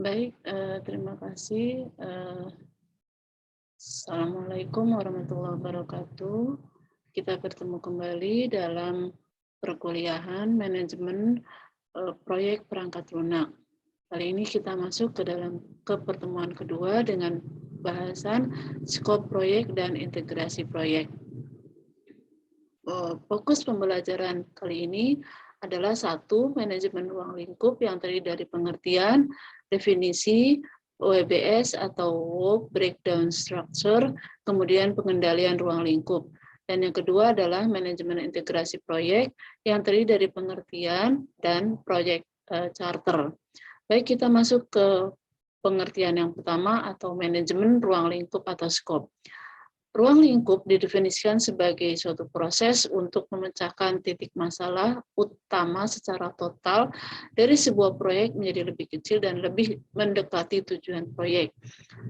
Baik, terima kasih. Assalamualaikum warahmatullahi wabarakatuh. Kita bertemu kembali dalam perkuliahan manajemen proyek perangkat lunak. Kali ini kita masuk ke pertemuan kedua dengan bahasan skop proyek dan integrasi proyek. Fokus pembelajaran kali ini adalah satu, manajemen ruang lingkup yang terdiri dari pengertian, definisi, WBS atau Work Breakdown Structure, kemudian pengendalian ruang lingkup. Dan yang kedua adalah manajemen integrasi proyek yang terdiri dari pengertian dan proyek charter. Baik, kita masuk ke pengertian yang pertama atau manajemen ruang lingkup atau scope. Ruang lingkup didefinisikan sebagai suatu proses untuk memecahkan titik masalah utama secara total dari sebuah proyek menjadi lebih kecil dan lebih mendekati tujuan proyek.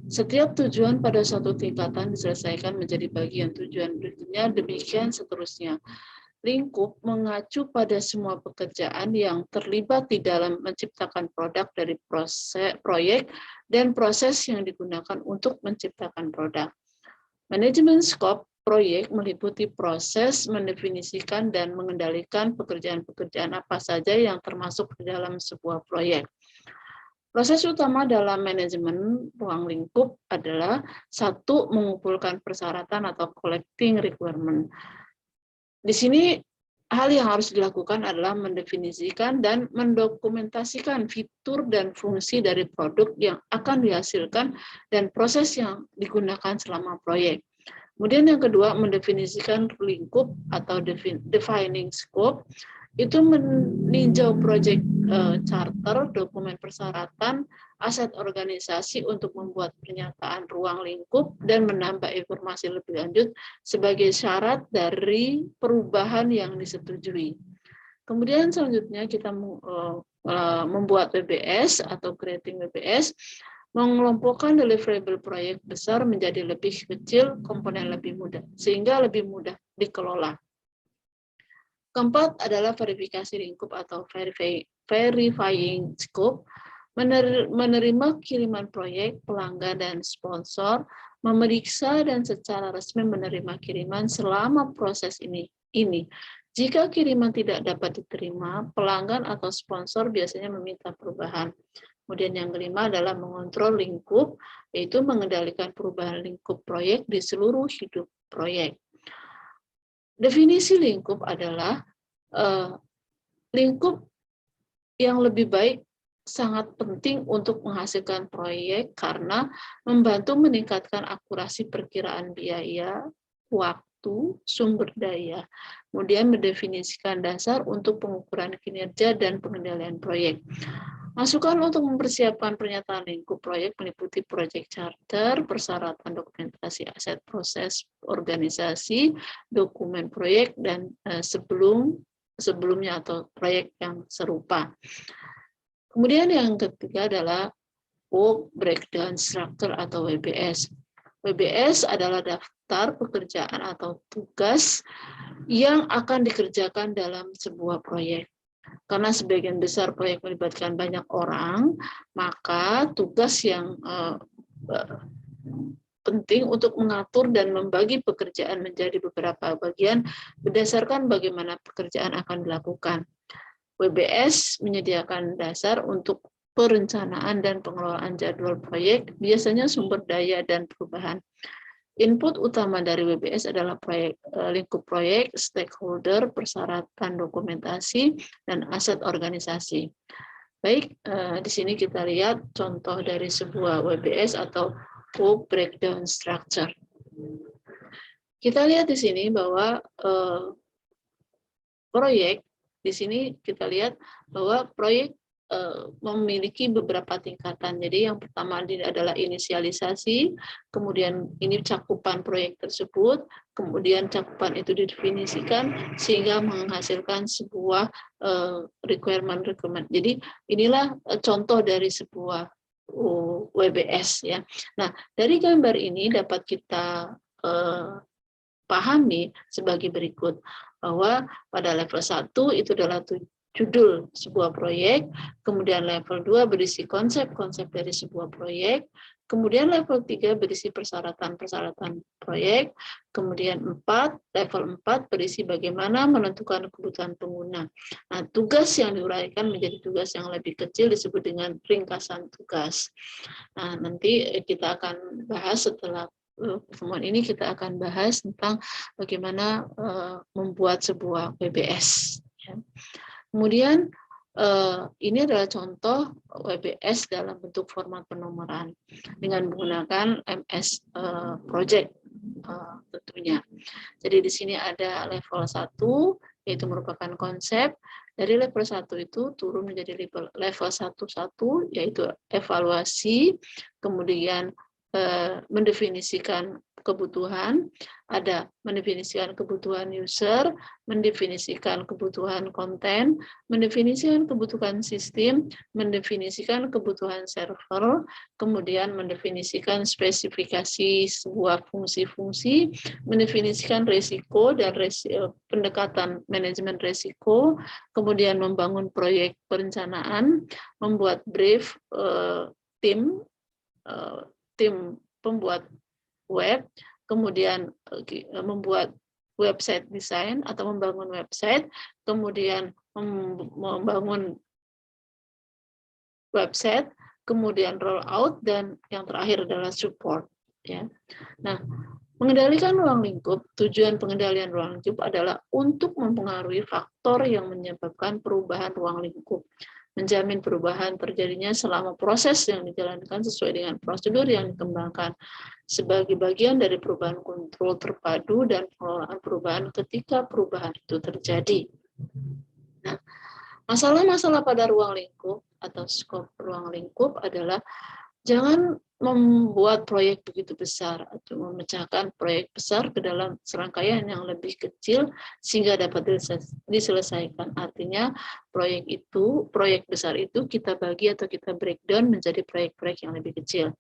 Setiap tujuan pada suatu tingkatan diselesaikan menjadi bagian tujuan berikutnya, demikian seterusnya. Lingkup mengacu pada semua pekerjaan yang terlibat di dalam menciptakan produk dari proyek dan proses yang digunakan untuk menciptakan produk. Manajemen skop proyek meliputi proses mendefinisikan dan mengendalikan pekerjaan-pekerjaan apa saja yang termasuk di dalam sebuah proyek. Proses utama dalam manajemen ruang lingkup adalah satu, mengumpulkan persyaratan atau collecting requirement. Di sini hal yang harus dilakukan adalah mendefinisikan dan mendokumentasikan fitur dan fungsi dari produk yang akan dihasilkan dan proses yang digunakan selama proyek. Kemudian yang kedua, mendefinisikan lingkup atau defining scope, itu meninjau project charter, dokumen persyaratan, aset organisasi untuk membuat pernyataan ruang lingkup dan menambah informasi lebih lanjut sebagai syarat dari perubahan yang disetujui. Kemudian selanjutnya kita membuat WBS atau creating WBS, mengelompokkan deliverable proyek besar menjadi lebih kecil, komponen lebih mudah, sehingga lebih mudah dikelola. Keempat adalah verifikasi lingkup atau verifying scope, menerima kiriman proyek, pelanggan, dan sponsor, memeriksa dan secara resmi menerima kiriman selama proses ini. Jika kiriman tidak dapat diterima, pelanggan atau sponsor biasanya meminta perubahan. Kemudian yang kelima adalah mengontrol lingkup, yaitu mengendalikan perubahan lingkup proyek di seluruh hidup proyek. Definisi lingkup adalah lingkup yang lebih baik sangat penting untuk menghasilkan proyek karena membantu meningkatkan akurasi perkiraan biaya, waktu, sumber daya. Kemudian mendefinisikan dasar untuk pengukuran kinerja dan pengendalian proyek. Masukan untuk mempersiapkan pernyataan lingkup proyek meliputi proyek charter, persyaratan dokumentasi aset proses organisasi, dokumen proyek, dan sebelumnya atau proyek yang serupa. Kemudian yang ketiga adalah Work Breakdown Structure atau WBS. WBS adalah daftar pekerjaan atau tugas yang akan dikerjakan dalam sebuah proyek. Karena sebagian besar proyek melibatkan banyak orang, maka tugas yang penting untuk mengatur dan membagi pekerjaan menjadi beberapa bagian berdasarkan bagaimana pekerjaan akan dilakukan. WBS menyediakan dasar untuk perencanaan dan pengelolaan jadwal proyek, biasanya sumber daya dan perubahan. Input utama dari WBS adalah lingkup proyek, stakeholder, persyaratan dokumentasi, dan aset organisasi. Baik, di sini kita lihat contoh dari sebuah WBS atau Work Breakdown Structure. Kita lihat di sini bahwa proyek, di sini kita lihat bahwa proyek memiliki beberapa tingkatan. Jadi yang pertama adalah inisialisasi, kemudian ini cakupan proyek tersebut, kemudian cakupan itu didefinisikan sehingga menghasilkan sebuah requirement. Jadi inilah contoh dari sebuah WBS ya. Nah, dari gambar ini dapat kita pahami sebagai berikut, bahwa pada level 1 itu adalah judul sebuah proyek, kemudian level 2 berisi konsep-konsep dari sebuah proyek, kemudian level 3 berisi persyaratan-persyaratan proyek, kemudian level 4 berisi bagaimana menentukan kebutuhan pengguna. Nah, tugas yang diuraikan menjadi tugas yang lebih kecil disebut dengan ringkasan tugas. Nah, nanti kita akan bahas setelah pertemuan ini, kita akan bahas tentang bagaimana membuat sebuah WBS. Ya. Kemudian ini adalah contoh WBS dalam bentuk format penomoran dengan menggunakan MS Project tentunya. Jadi di sini ada level 1, yaitu merupakan konsep. Dari level 1 itu turun menjadi level 1.1, yaitu evaluasi, kemudian mendefinisikan kebutuhan, ada mendefinisikan kebutuhan user, mendefinisikan kebutuhan konten, mendefinisikan kebutuhan sistem, mendefinisikan kebutuhan server, kemudian mendefinisikan spesifikasi sebuah fungsi-fungsi, mendefinisikan risiko dan pendekatan manajemen risiko, kemudian membangun proyek perencanaan, membuat brief tim pembuat web, kemudian membuat website design atau membangun website, kemudian membangun website, kemudian rollout, dan yang terakhir adalah support. Ya. Nah, mengendalikan ruang lingkup, tujuan pengendalian ruang lingkup adalah untuk mempengaruhi faktor yang menyebabkan perubahan ruang lingkup, menjamin perubahan terjadinya selama proses yang dijalankan sesuai dengan prosedur yang dikembangkan sebagai bagian dari perubahan kontrol terpadu dan pengelolaan perubahan ketika perubahan itu terjadi. Nah, masalah-masalah pada ruang lingkup atau skop ruang lingkup adalah jangan membuat proyek begitu besar atau memecahkan proyek besar ke dalam serangkaian yang lebih kecil sehingga dapat diselesaikan. Artinya proyek besar itu kita bagi atau kita breakdown menjadi proyek-proyek yang lebih kecil.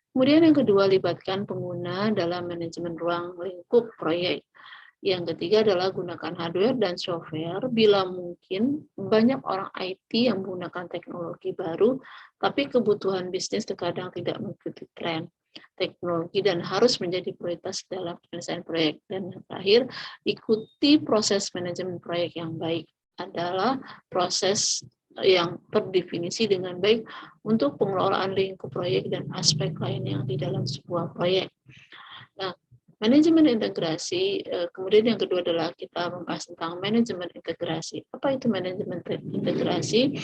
Kemudian yang kedua, libatkan pengguna dalam manajemen ruang lingkup proyek. Yang ketiga adalah gunakan hardware dan software bila mungkin. Banyak orang IT yang menggunakan teknologi baru, tapi kebutuhan bisnis terkadang tidak mengikuti tren teknologi dan harus menjadi prioritas dalam penyelesaian proyek. Dan yang terakhir, ikuti proses manajemen proyek yang baik adalah proses yang terdefinisi dengan baik untuk pengelolaan lingkup proyek dan aspek lain yang di dalam sebuah proyek. Nah, manajemen integrasi, kemudian yang kedua adalah kita membahas tentang manajemen integrasi. Apa itu manajemen integrasi?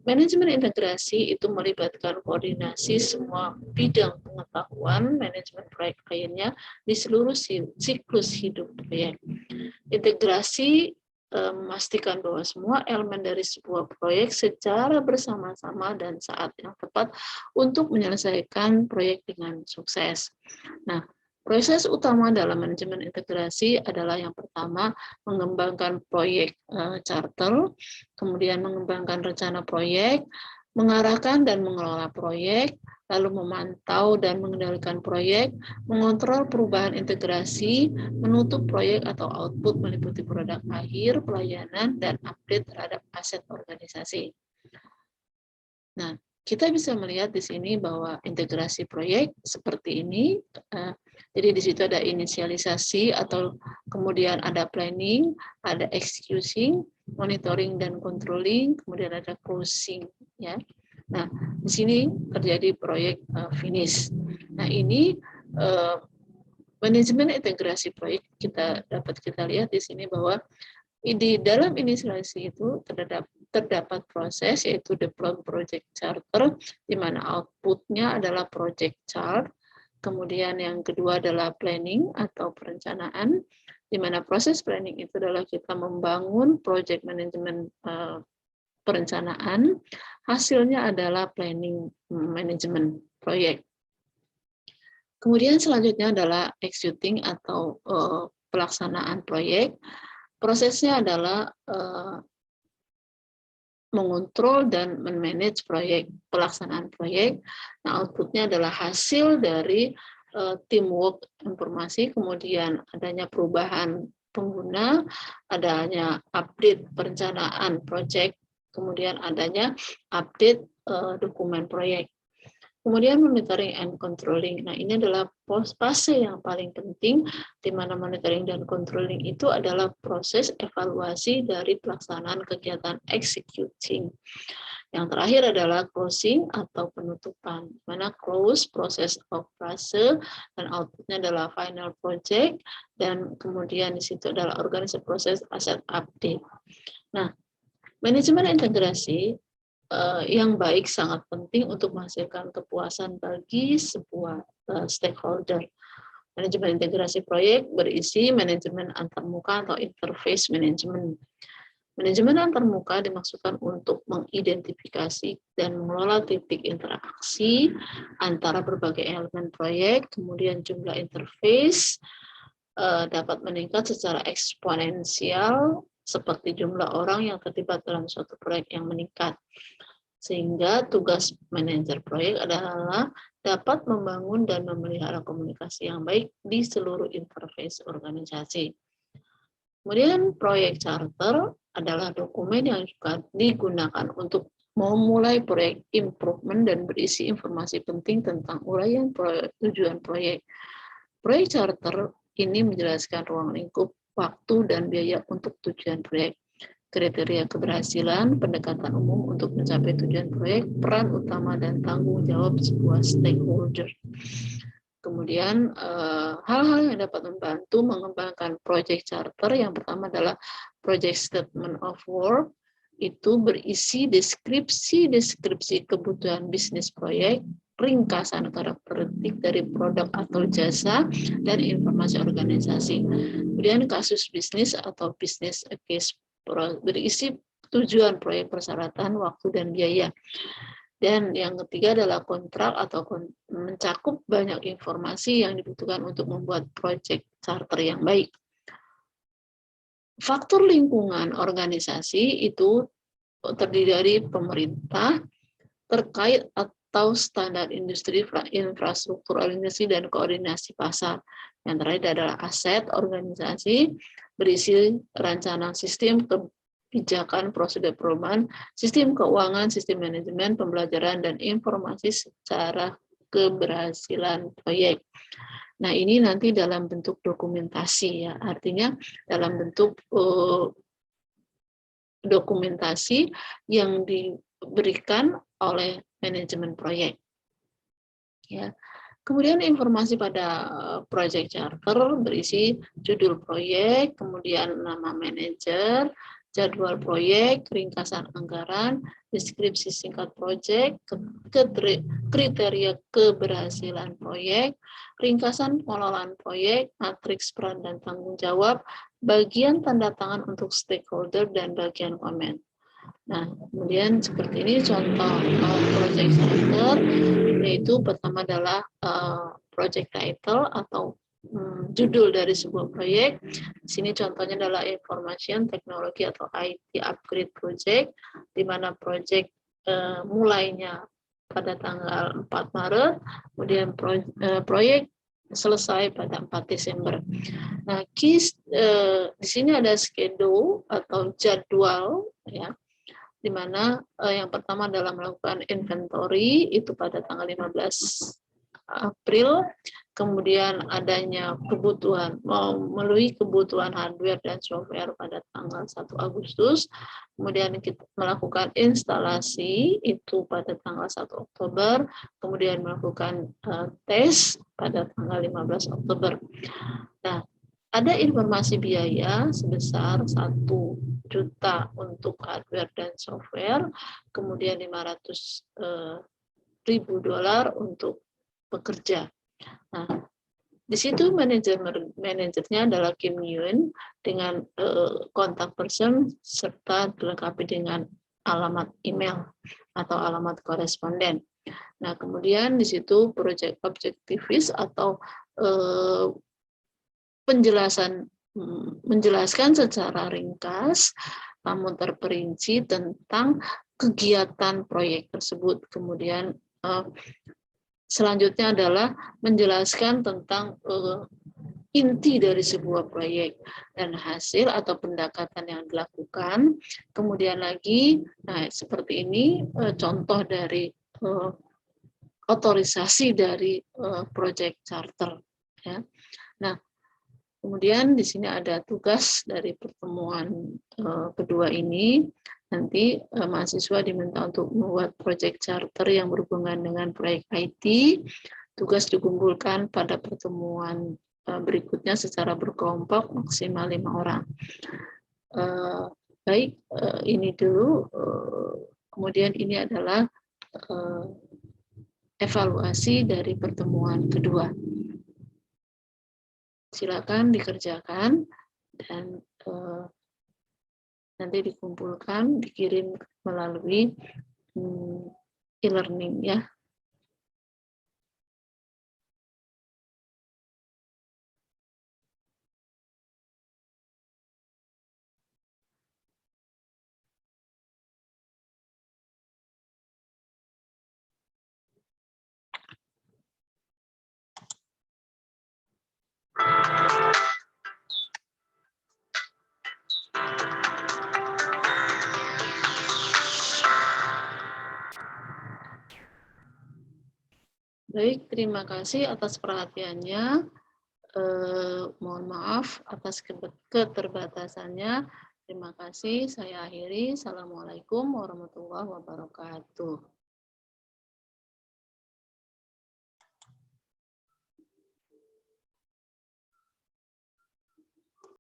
Manajemen integrasi itu melibatkan koordinasi semua bidang pengetahuan manajemen proyek lainnya di seluruh siklus hidup proyek. Integrasi memastikan bahwa semua elemen dari sebuah proyek secara bersama-sama dan saat yang tepat untuk menyelesaikan proyek dengan sukses. Nah, proses utama dalam manajemen integrasi adalah yang pertama, mengembangkan proyek charter, kemudian mengembangkan rencana proyek, mengarahkan dan mengelola proyek, lalu memantau dan mengendalikan proyek, mengontrol perubahan integrasi, menutup proyek atau output meliputi produk akhir, pelayanan, dan update terhadap aset organisasi. Nah, kita bisa melihat di sini bahwa integrasi proyek seperti ini. Jadi di situ ada inisialisasi atau kemudian ada planning, ada executing, monitoring dan controlling, kemudian ada closing. Ya. Nah, di sini terjadi proyek finish. Nah, ini manajemen integrasi proyek dapat kita lihat di sini bahwa di dalam inisialisasi itu terdapat proses yaitu deploy project charter, di mana outputnya adalah project chart. Kemudian yang kedua adalah planning atau perencanaan, di mana proses planning itu adalah kita membangun project management perencanaan. Hasilnya adalah planning management proyek. Kemudian selanjutnya adalah executing atau pelaksanaan proyek. Prosesnya adalah mengontrol dan memanage proyek, pelaksanaan proyek. Nah, outputnya adalah hasil dari teamwork informasi, kemudian adanya perubahan pengguna, adanya update perencanaan proyek, kemudian adanya update dokumen proyek. Kemudian monitoring and controlling. Nah, ini adalah fase yang paling penting, di mana monitoring dan controlling itu adalah proses evaluasi dari pelaksanaan kegiatan executing. Yang terakhir adalah closing atau penutupan. Di mana close, proses of fase, dan outputnya adalah final project, dan kemudian di situ adalah organisasi proses asset update. Nah, manajemen integrasi yang baik sangat penting untuk menghasilkan kepuasan bagi sebuah stakeholder. Manajemen integrasi proyek berisi manajemen antarmuka atau interface management. Manajemen antarmuka dimaksudkan untuk mengidentifikasi dan mengelola titik interaksi antara berbagai elemen proyek, kemudian jumlah interface dapat meningkat secara eksponensial seperti jumlah orang yang terlibat dalam suatu proyek yang meningkat. Sehingga tugas manajer proyek adalah dapat membangun dan memelihara komunikasi yang baik di seluruh interface organisasi. Kemudian proyek charter adalah dokumen yang juga digunakan untuk memulai proyek improvement dan berisi informasi penting tentang uraian tujuan proyek. Proyek charter ini menjelaskan ruang lingkup, waktu, dan biaya untuk tujuan proyek, kriteria keberhasilan, pendekatan umum untuk mencapai tujuan proyek, peran utama dan tanggung jawab sebuah stakeholder. Kemudian hal-hal yang dapat membantu mengembangkan project charter, yang pertama adalah project statement of work, itu berisi deskripsi kebutuhan bisnis proyek, ringkasan karakteristik dari produk atau jasa, dan informasi organisasi. Kemudian kasus bisnis atau business case berisi tujuan proyek, persyaratan, waktu, dan biaya. Dan yang ketiga adalah kontrak atau mencakup banyak informasi yang dibutuhkan untuk membuat proyek charter yang baik. Faktor lingkungan organisasi itu terdiri dari pemerintah terkait atau standar industri, infrastruktur organisasi, dan koordinasi pasar. Yang terakhir adalah aset organisasi, berisi rencana sistem kebijakan, prosedur perubahan, sistem keuangan, sistem manajemen, pembelajaran, dan informasi secara keberhasilan proyek. Nah, ini nanti dalam bentuk dokumentasi, ya, artinya dalam bentuk dokumentasi yang diberikan oleh manajemen proyek. Ya. Kemudian informasi pada project charter berisi judul proyek, kemudian nama manajer, jadwal proyek, ringkasan anggaran, deskripsi singkat proyek, kriteria keberhasilan proyek, ringkasan pengelolaan proyek, matriks peran dan tanggung jawab, bagian tanda tangan untuk stakeholder, dan bagian komen. Nah, kemudian seperti ini contoh project charter, yaitu pertama adalah project title atau judul dari sebuah proyek. Di sini contohnya adalah information technology atau IT upgrade project, di mana proyek mulainya pada tanggal 4 Maret, kemudian proyek selesai pada 4 Desember. Nah, di sini ada schedule atau jadwal, ya, di mana yang pertama adalah melakukan inventory itu pada tanggal 15 April, kemudian adanya kebutuhan memenuhi kebutuhan hardware dan software pada tanggal 1 Agustus, kemudian kita melakukan instalasi itu pada tanggal 1 Oktober, kemudian melakukan tes pada tanggal 15 Oktober. Nah, ada informasi biaya sebesar 1 juta untuk hardware dan software, kemudian 500.000 dolar untuk pekerja. Nah, di situ manajernya adalah Kim Yun dengan kontak person serta dilengkapi dengan alamat email atau alamat koresponden. Nah, kemudian di situ project objectives atau menjelaskan secara ringkas namun terperinci tentang kegiatan proyek tersebut. Kemudian selanjutnya adalah menjelaskan tentang inti dari sebuah proyek dan hasil atau pendekatan yang dilakukan. Kemudian lagi, nah seperti ini contoh dari otorisasi dari project charter. Ya. Nah, kemudian di sini ada tugas dari pertemuan kedua ini. Nanti mahasiswa diminta untuk membuat project charter yang berhubungan dengan proyek IT. Tugas dikumpulkan pada pertemuan berikutnya secara berkelompok maksimal 5 orang. Baik, ini dulu. Kemudian ini adalah evaluasi dari pertemuan kedua. Silakan dikerjakan dan nanti dikumpulkan, dikirim melalui e-learning ya. Baik, terima kasih atas perhatiannya. Mohon maaf atas keterbatasannya. Terima kasih. Saya akhiri. Assalamualaikum warahmatullahi wabarakatuh.